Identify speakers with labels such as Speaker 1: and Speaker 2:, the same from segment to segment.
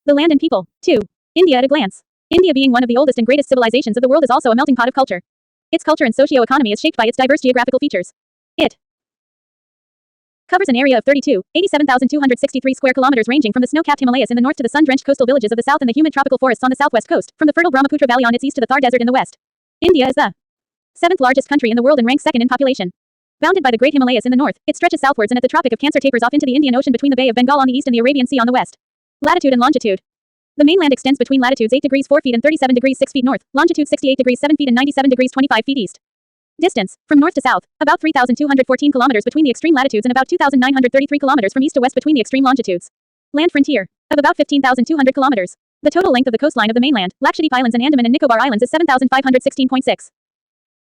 Speaker 1: The land and people. 2. India at a glance. India being one of the oldest and greatest civilizations of the world is also a melting pot of culture. Its culture and socio-economy is shaped by its diverse geographical features. It covers an area of 87,263 square kilometers ranging from the snow-capped Himalayas in the north to the sun-drenched coastal villages of the south and the humid tropical forests on the southwest coast, from the fertile Brahmaputra Valley on its east to the Thar Desert in the west. India is the seventh largest country in the world and ranks second in population. Bounded by the Great Himalayas in the north, it stretches southwards and at the Tropic of Cancer tapers off into the Indian Ocean between the Bay of Bengal on the east and the Arabian Sea on the west. Latitude and longitude. The mainland extends between latitudes 8 degrees 4 feet and 37 degrees 6 feet north, longitude 68 degrees 7 feet and 97 degrees 25 feet east. Distance, from north to south, about 3,214 kilometers between the extreme latitudes and about 2,933 kilometers from east to west between the extreme longitudes. Land frontier, of about 15,200 kilometers. The total length of the coastline of the mainland, Lakshadweep Islands and Andaman and Nicobar Islands is 7,516.6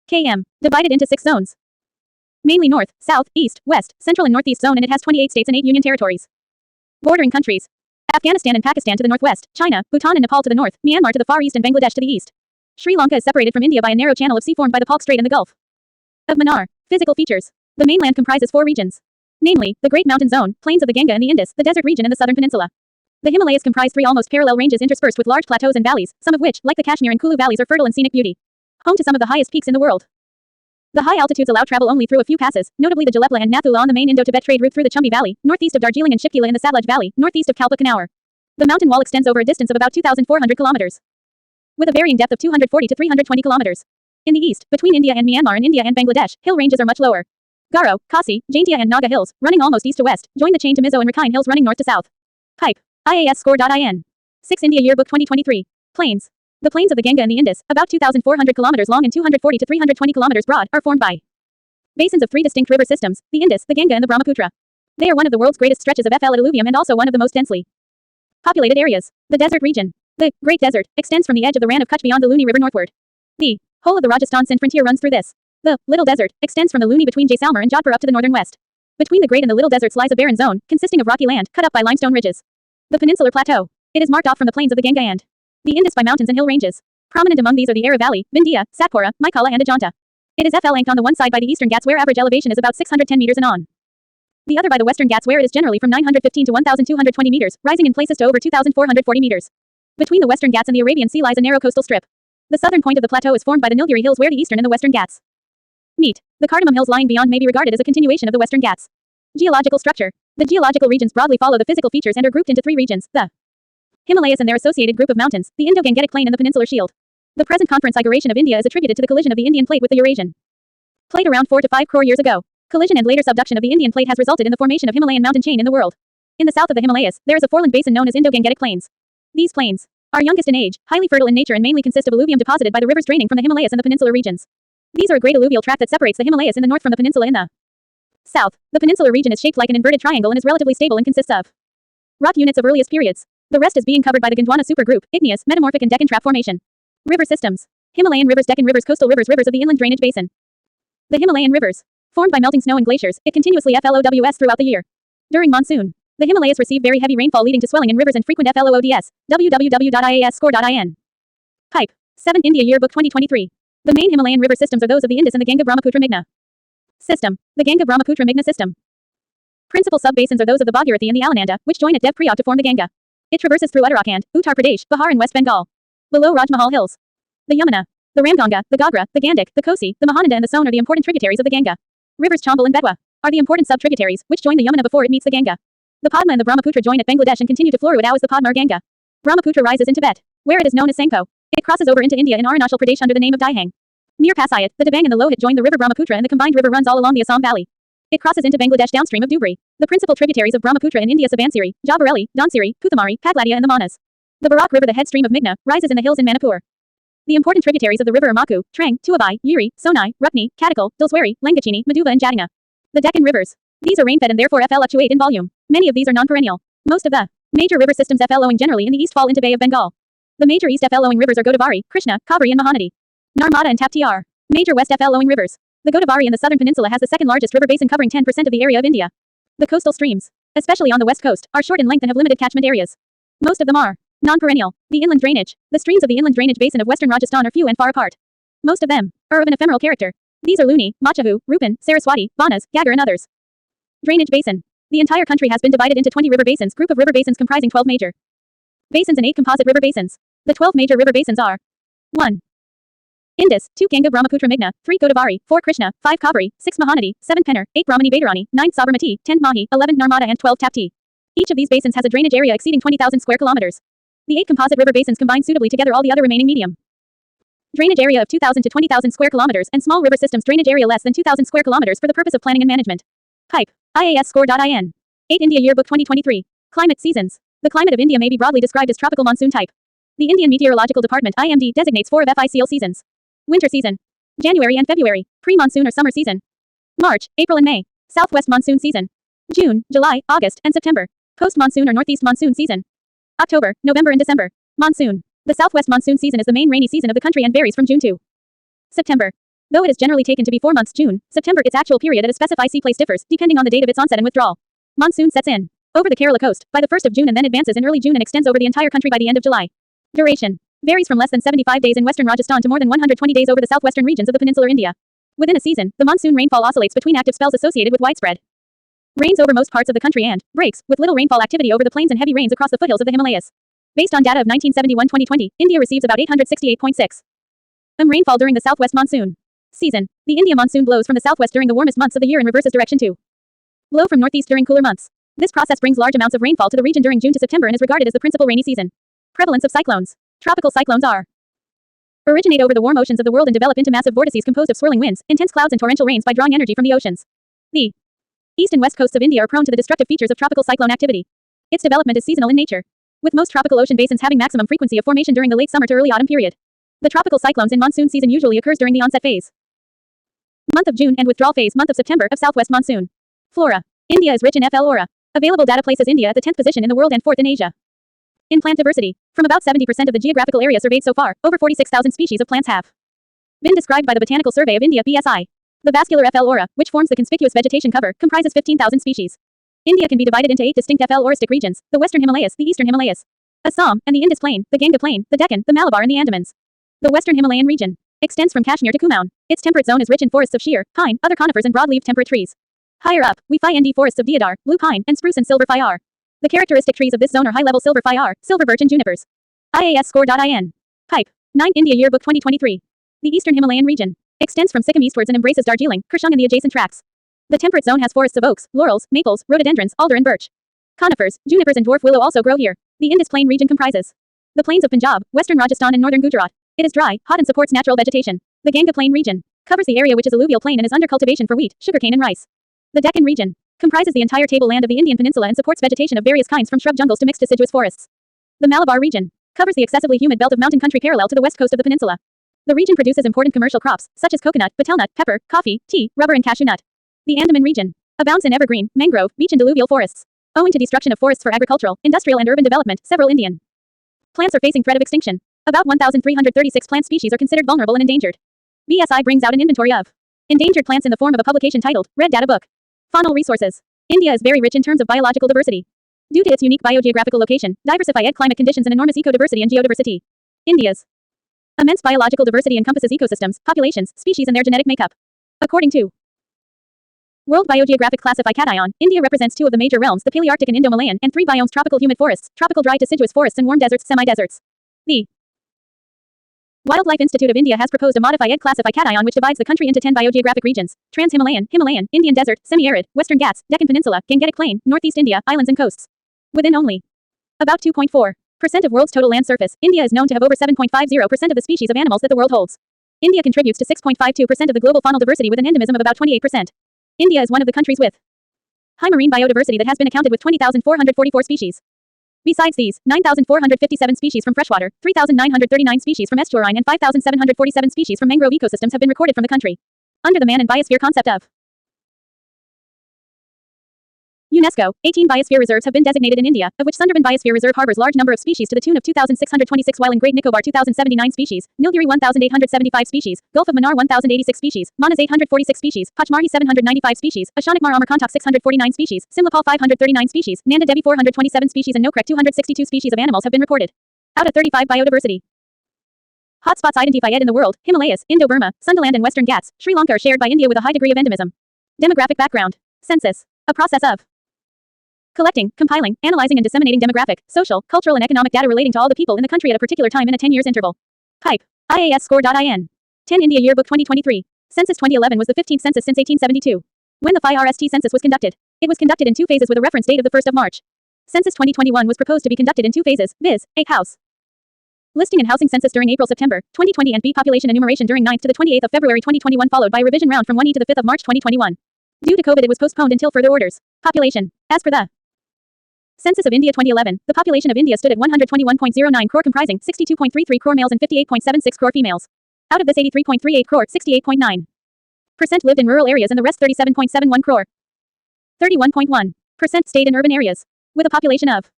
Speaker 1: km, divided into 6 zones. Mainly north, south, east, west, central and northeast zone, and it has 28 states and 8 union territories. Bordering countries. Afghanistan and Pakistan to the northwest, China, Bhutan and Nepal to the north, Myanmar to the far east and Bangladesh to the east. Sri Lanka is separated from India by a narrow channel of sea formed by the Palk Strait and the Gulf of Mannar. Physical features. The mainland comprises 4 regions. Namely, the Great Mountain Zone, plains of the Ganga and the Indus, the desert region and the southern peninsula. The Himalayas comprise 3 almost parallel ranges interspersed with large plateaus and valleys, some of which, like the Kashmir and Kulu valleys, are fertile and scenic beauty. Home to some of the highest peaks in the world. The high altitudes allow travel only through a few passes, notably the Jalepla and Nathula on the main Indo-Tibet trade route through the Chumbi Valley, northeast of Darjeeling and Shipkila in the Satluj Valley, northeast of Kalpa Kanawar. The mountain wall extends over a distance of about 2,400 kilometers, with a varying depth of 240 to 320 kilometers. In the east, between India and Myanmar and India and Bangladesh, hill ranges are much lower. Garo, Khasi, Jaintia and Naga hills, running almost east to west, join the chain to Mizo and Rakhine hills running north to south. Pipe. IAS-score.in. 6 India Yearbook 2023. Plains. The plains of the Ganga and the Indus, about 2,400 kilometers long and 240 to 320 kilometers broad, are formed by basins of 3 distinct river systems, the Indus, the Ganga and the Brahmaputra. They are one of the world's greatest stretches of FL alluvium and also one of the most densely populated areas. The desert region. The Great Desert extends from the edge of the Rann of Kutch beyond the Luni River northward. The whole of the Rajasthan Sindh frontier runs through this. The Little Desert extends from the Luni between Jaisalmer and Jodhpur up to the northern west. Between the Great and the Little Deserts lies a barren zone, consisting of rocky land cut up by limestone ridges. The Peninsular Plateau. It is marked off from the plains of the Ganga and the Indus by mountains and hill ranges. Prominent among these are the Ara Valley, Vindhya, Satpura, Maikala and Ajanta. It is FL-anked on the one side by the Eastern Ghats where average elevation is about 610 meters and on the other by the Western Ghats where it is generally from 915 to 1,220 meters, rising in places to over 2,440 meters. Between the Western Ghats and the Arabian Sea lies a narrow coastal strip. The southern point of the plateau is formed by the Nilgiri Hills where the Eastern and the Western Ghats meet. The Cardamom Hills lying beyond may be regarded as a continuation of the Western Ghats. Geological structure. The geological regions broadly follow the physical features and are grouped into 3 regions, the Himalayas and their associated group of mountains, the Indo-Gangetic Plain and the Peninsular Shield. The present configuration of India is attributed to the collision of the Indian Plate with the Eurasian Plate around 4 to 5 crore years ago. Collision and later subduction of the Indian Plate has resulted in the formation of Himalayan mountain chain in the world. In the south of the Himalayas, there is a foreland basin known as Indo-Gangetic Plains. These plains are youngest in age, highly fertile in nature and mainly consist of alluvium deposited by the rivers draining from the Himalayas and the peninsular regions. These are a great alluvial tract that separates the Himalayas in the north from the peninsula in the south. The peninsular region is shaped like an inverted triangle and is relatively stable and consists of rock units of earliest periods. The rest is being covered by the Gondwana supergroup, igneous, metamorphic and Deccan Trap Formation. River systems. Himalayan rivers, Deccan rivers, coastal rivers, rivers of the inland drainage basin. The Himalayan rivers. Formed by melting snow and glaciers, it continuously FLOWS throughout the year. During monsoon, the Himalayas receive very heavy rainfall leading to swelling in rivers and frequent FLOODS. www.ias-score.in. Pipe. 7th India Yearbook 2023. The main Himalayan river systems are those of the Indus and the Ganga-Brahmaputra-Meghna system. The Ganga-Brahmaputra-Meghna system. Principal sub-basins are those of the Bhagirathi and the Alananda, which join at Dev-Prayag to form the Ganga. It traverses through Uttarakhand, Uttar Pradesh, Bihar and West Bengal. Below Rajmahal Hills. The Yamuna, the Ramganga, the Gagra, the Gandik, the Kosi, the Mahananda and the Son are the important tributaries of the Ganga. Rivers Chambal and Betwa are the important sub-tributaries, which join the Yamuna before it meets the Ganga. The Padma and the Brahmaputra join at Bangladesh and continue to flow as the Padma or Ganga. Brahmaputra rises in Tibet, where it is known as Sangpo. It crosses over into India in Arunachal Pradesh under the name of Dihang. Near Pasayat, the Dibang and the Lohit join the river Brahmaputra and the combined river runs all along the Assam Valley. It crosses into Bangladesh downstream of Dhubri. The principal tributaries of Brahmaputra in India Sabansiri, Jabareli, Dhansiri, Puthamari, Pagladia and the Manas. The Barak River, the headstream of Meghna, rises in the hills in Manipur. The important tributaries of the river are Maku, Trang, Tuabai, Yuri, Sonai, Rukni, Katikal, Dulswari, Langachini, Maduba and Jadinga. The Deccan rivers. These are rainfed and therefore fluctuate in volume. Many of these are non-perennial. Most of the major river systems flowing generally in the east fall into Bay of Bengal. The major east flowing rivers are Godavari, Krishna, Kaveri and Mahanadi. Narmada and Tapti are major west flowing rivers. The Godavari in the southern peninsula has the second largest river basin covering 10% of the area of India. The coastal streams, especially on the west coast, are short in length and have limited catchment areas. Most of them are non-perennial. The inland drainage. The streams of the inland drainage basin of western Rajasthan are few and far apart. Most of them are of an ephemeral character. These are Luni, Machahu, Rupan, Saraswati, Banas, Gagar and others. Drainage basin. The entire country has been divided into 20 river basins, group of river basins comprising 12 major Basins and 8 composite river basins. The 12 major river basins are 1. Indus, 2 Ganga Brahmaputra Meghna, 3 Godavari, 4 Krishna, 5 Kaveri, 6 Mahanadi, 7 Pennar, 8 Brahmani Baitarani, 9 Sabarmati, 10 Mahi, 11 Narmada and 12 Tapti. Each of these basins has a drainage area exceeding 20,000 square kilometers. The 8 composite river basins combine suitably together all the other remaining medium drainage area of 2,000 to 20,000 square kilometers and small river systems drainage area less than 2,000 square kilometers for the purpose of planning and management. Pipe. IAS score.in. 8 India Yearbook 2023. Climate seasons. The climate of India may be broadly described as tropical monsoon type. The Indian Meteorological Department (IMD) designates 4 of FICL seasons. Winter season. January and February. Pre-monsoon or summer season. March, April and May. Southwest monsoon season. June, July, August, and September. Post-monsoon or northeast monsoon season. October, November and December. Monsoon. The southwest monsoon season is the main rainy season of the country and varies from June to September. Though it is generally taken to be 4 months June, September its actual period at a specified sea place differs, depending on the date of its onset and withdrawal. Monsoon sets in over the Kerala coast by the 1st of June and then advances in early June and extends over the entire country by the end of July. Duration varies from less than 75 days in western Rajasthan to more than 120 days over the southwestern regions of the peninsular India. Within a season, the monsoon rainfall oscillates between active spells associated with widespread rains over most parts of the country and breaks with little rainfall activity over the plains and heavy rains across the foothills of the Himalayas. Based on data of 1971-2020, India receives about 868.6 rainfall during the southwest monsoon season. The India monsoon blows from the southwest during the warmest months of the year and reverses direction to blow from northeast during cooler months. This process brings large amounts of rainfall to the region during June to September and is regarded as the principal rainy season. Prevalence of cyclones. Tropical cyclones originate over the warm oceans of the world and develop into massive vortices composed of swirling winds, intense clouds and torrential rains by drawing energy from the oceans. The east and west coasts of India are prone to the destructive features of tropical cyclone activity. Its development is seasonal in nature, with most tropical ocean basins having maximum frequency of formation during the late summer to early autumn period. The tropical cyclones in monsoon season usually occurs during the onset phase, month of June, and withdrawal phase, month of September, of southwest monsoon. Flora. India is rich in FLORA. Available data places India at the 10th position in the world and 4th in Asia. In plant diversity, from about 70% of the geographical area surveyed so far, over 46,000 species of plants have been described by the Botanical Survey of India (BSI). The vascular FLORA, which forms the conspicuous vegetation cover, comprises 15,000 species. India can be divided into 8 distinct FLORistic regions: the Western Himalayas, the Eastern Himalayas, Assam, and the Indus Plain, the Ganga Plain, the Deccan, the Malabar and the Andamans. The Western Himalayan region extends from Kashmir to Kumaon. Its temperate zone is rich in forests of shea, pine, other conifers and broadleaf temperate trees. Higher up, we find ND forests of deodar, blue pine, and spruce and silver fir. The characteristic trees of this zone are high-level silver fir, silver birch and junipers. IAS score.in. Pipe. 9 India Yearbook 2023. The Eastern Himalayan region extends from Sikkim eastwards and embraces Darjeeling, Kurshang and the adjacent tracts. The temperate zone has forests of oaks, laurels, maples, rhododendrons, alder and birch. Conifers, junipers and dwarf willow also grow here. The Indus Plain region comprises the plains of Punjab, western Rajasthan and northern Gujarat. It is dry, hot and supports natural vegetation. The Ganga Plain region covers the area which is alluvial plain and is under cultivation for wheat, sugarcane and rice. The Deccan region comprises the entire tableland of the Indian peninsula and supports vegetation of various kinds from shrub jungles to mixed deciduous forests. The Malabar region covers the excessively humid belt of mountain country parallel to the west coast of the peninsula. The region produces important commercial crops, such as coconut, betelnut, pepper, coffee, tea, rubber and cashew nut. The Andaman region abounds in evergreen, mangrove, beech and alluvial forests. Owing to destruction of forests for agricultural, industrial and urban development, several Indian plants are facing threat of extinction. About 1,336 plant species are considered vulnerable and endangered. BSI brings out an inventory of endangered plants in the form of a publication titled Red Data Book. Faunal resources. India is very rich in terms of biological diversity. Due to its unique biogeographical location, diversified climate conditions and enormous ecodiversity and geodiversity. India's immense biological diversity encompasses ecosystems, populations, species and their genetic makeup. According to World Biogeographic Classified Cation, India represents 2 of the major realms, the Palearctic and Indo-Malayan, and 3 biomes: tropical humid forests, tropical dry deciduous forests and warm deserts, semi-deserts. The Wildlife Institute of India has proposed a modified classified cation which divides the country into 10 biogeographic regions: Trans-Himalayan, Himalayan, Indian Desert, Semi-Arid, Western Ghats, Deccan Peninsula, Gangetic Plain, Northeast India, islands and coasts. Within only about 2.4% of world's total land surface, India is known to have over 7.50% of the species of animals that the world holds. India contributes to 6.52% of the global faunal diversity with an endemism of about 28%. India is one of the countries with high marine biodiversity that has been accounted with 20,444 species. Besides these, 9,457 species from freshwater, 3,939 species from estuarine and 5,747 species from mangrove ecosystems have been recorded from the country. Under the man and biosphere concept of UNESCO, 18 biosphere reserves have been designated in India, of which Sundarban Biosphere Reserve harbors large number of species to the tune of 2,626, while in Great Nicobar 2,079 species, Nilgiri 1,875 species, Gulf of Mannar 1,086 species, Manas 846 species, Pachmarhi 795 species, Ashanakmar Amarkantak 649 species, Simlapal 539 species, Nanda Devi 427 species and Nokrek 262 species of animals have been recorded. Out of 35 biodiversity hotspots identified in the world, Himalayas, Indo-Burma, Sundaland and Western Ghats, Sri Lanka are shared by India with a high degree of endemism. Demographic background. Census. A process of Collecting, compiling, analyzing and disseminating demographic, social, cultural and economic data relating to all the people in the country at a particular time in a 10 years interval. Type. IAS score.in. 10 India Yearbook 2023. Census 2011 was the 15th census since 1872. When the FIRST census was conducted, it was conducted in 2 phases with a reference date of the 1st of March. Census 2021 was proposed to be conducted in 2 phases, viz. A. House listing and housing census during April-September 2020 and B. Population enumeration during 9th to the 28th of February 2021 followed by revision round from 1E to the 5th of March 2021. Due to COVID it was postponed until further orders. Population. As per the Census of India 2011, the population of India stood at 121.09 crore comprising 62.33 crore males and 58.76 crore females. Out of this 83.38 crore, 68.9% lived in rural areas and the rest 37.71 crore. 31.1% stayed in urban areas. With a population of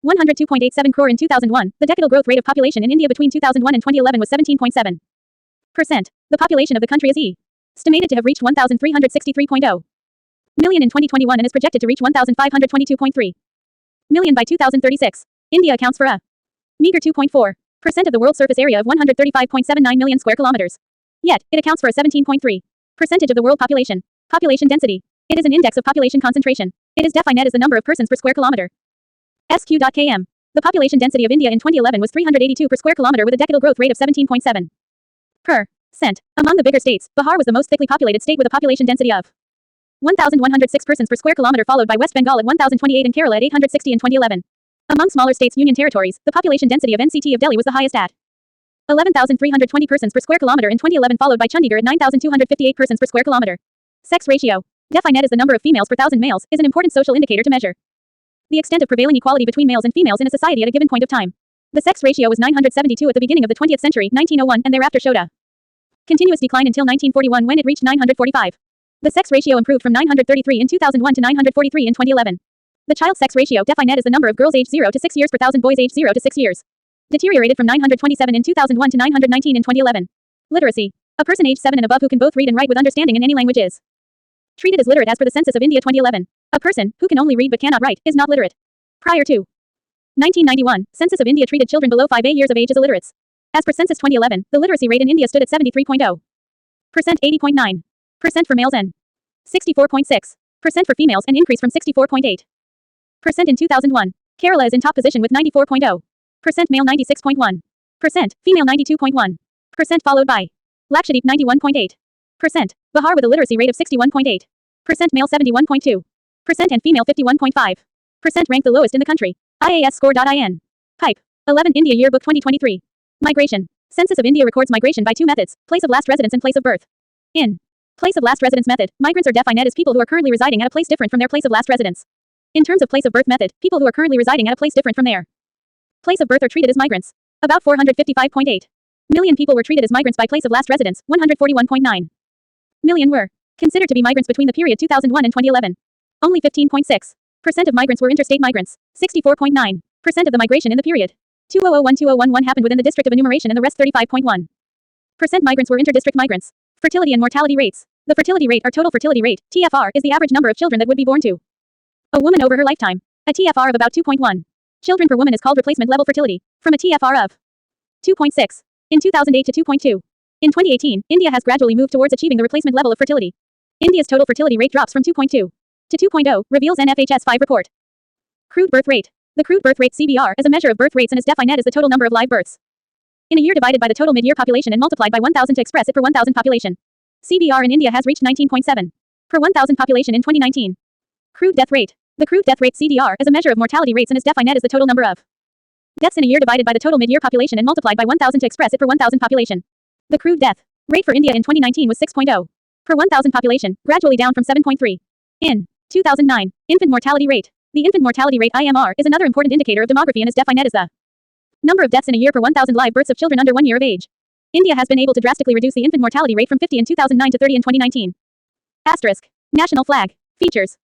Speaker 1: 102.87 crore in 2001, the decadal growth rate of population in India between 2001 and 2011 was 17.7%. The population of the country is estimated to have reached 1,363.0 million in 2021 and is projected to reach 1,522.3 million by 2036. India accounts for a meager 2.4% of the world's surface area of 135.79 million square kilometers. Yet, it accounts for a 17.3% of the world population. Population density. It is an index of population concentration. It is defined as the number of persons per square kilometer. SQ.km. The population density of India in 2011 was 382 per square kilometer with a decadal growth rate of 17.7%. Among the bigger states, Bihar was the most thickly populated state with a population density of 1,106 persons per square kilometer followed by West Bengal at 1,028 and Kerala at 860 in 2011. Among smaller states union territories, the population density of NCT of Delhi was the highest at 11,320 persons per square kilometer in 2011 followed by Chandigarh at 9,258 persons per square kilometer. Sex ratio. Defined as the number of females per thousand males, is an important social indicator to measure the extent of prevailing equality between males and females in a society at a given point of time. The sex ratio was 972 at the beginning of the 20th century, 1901, and thereafter showed a continuous decline until 1941 when it reached 945. The sex ratio improved from 933 in 2001 to 943 in 2011. The child sex ratio, defined as the number of girls aged 0 to 6 years per thousand boys aged 0 to 6 years, deteriorated from 927 in 2001 to 919 in 2011. Literacy. A person aged 7 and above who can both read and write with understanding in any language is treated as literate as per the Census of India 2011. A person who can only read but cannot write is not literate. Prior to 1991, Census of India treated children below 5 years of age as illiterates. As per Census 2011, the literacy rate in India stood at 73.0%, 80.9% for males and 64.6% for females and increased from 64.8% in 2001. Kerala is in top position with 94.0% male 96.1%, female 92.1%, followed by Lakshadweep 91.8%, Bihar with a literacy rate of 61.8%, male 71.2%, and female 51.5%, ranked the lowest in the country. IAS score.in. Type. 11 India Yearbook 2023. Migration. Census of India records migration by 2 methods, place of last residence and place of birth. In place of last residence method, migrants are defined as people who are currently residing at a place different from their place of last residence. In terms of place of birth method, people who are currently residing at a place different from their place of birth are treated as migrants. About 455.8 million people were treated as migrants by place of last residence, 141.9 million were considered to be migrants between the period 2001 and 2011. Only 15.6% of migrants were interstate migrants. 64.9% of the migration in the period 2001-2011 happened within the district of enumeration and the rest 35.1% migrants were interdistrict migrants. Fertility and mortality rates. The fertility rate or total fertility rate, TFR, is the average number of children that would be born to a woman over her lifetime. A TFR of about 2.1 children per woman is called replacement level fertility, from a TFR of 2.6 in 2008 to 2.2. In 2018, India has gradually moved towards achieving the replacement level of fertility. India's total fertility rate drops from 2.2 to 2.0, reveals NFHS 5 report. Crude birth rate. The crude birth rate CBR is a measure of birth rates and is defined as the total number of live births in a year divided by the total mid-year population and multiplied by 1,000 to express it per 1,000 population. CBR in India has reached 19.7 per 1,000 population in 2019. Crude death rate. The crude death rate CDR is a measure of mortality rates and is defined as the total number of deaths in a year divided by the total mid-year population and multiplied by 1,000 to express it per 1,000 population. The crude death rate for India in 2019 was 6.0 per 1,000 population, gradually down from 7.3 in 2009. Infant mortality rate. The infant mortality rate IMR is another important indicator of demography and is defined as the number of deaths in a year per 1,000 live births of children under 1 year of age. India has been able to drastically reduce the infant mortality rate from 50 in 2009 to 30 in 2019. Asterisk. National flag. Features.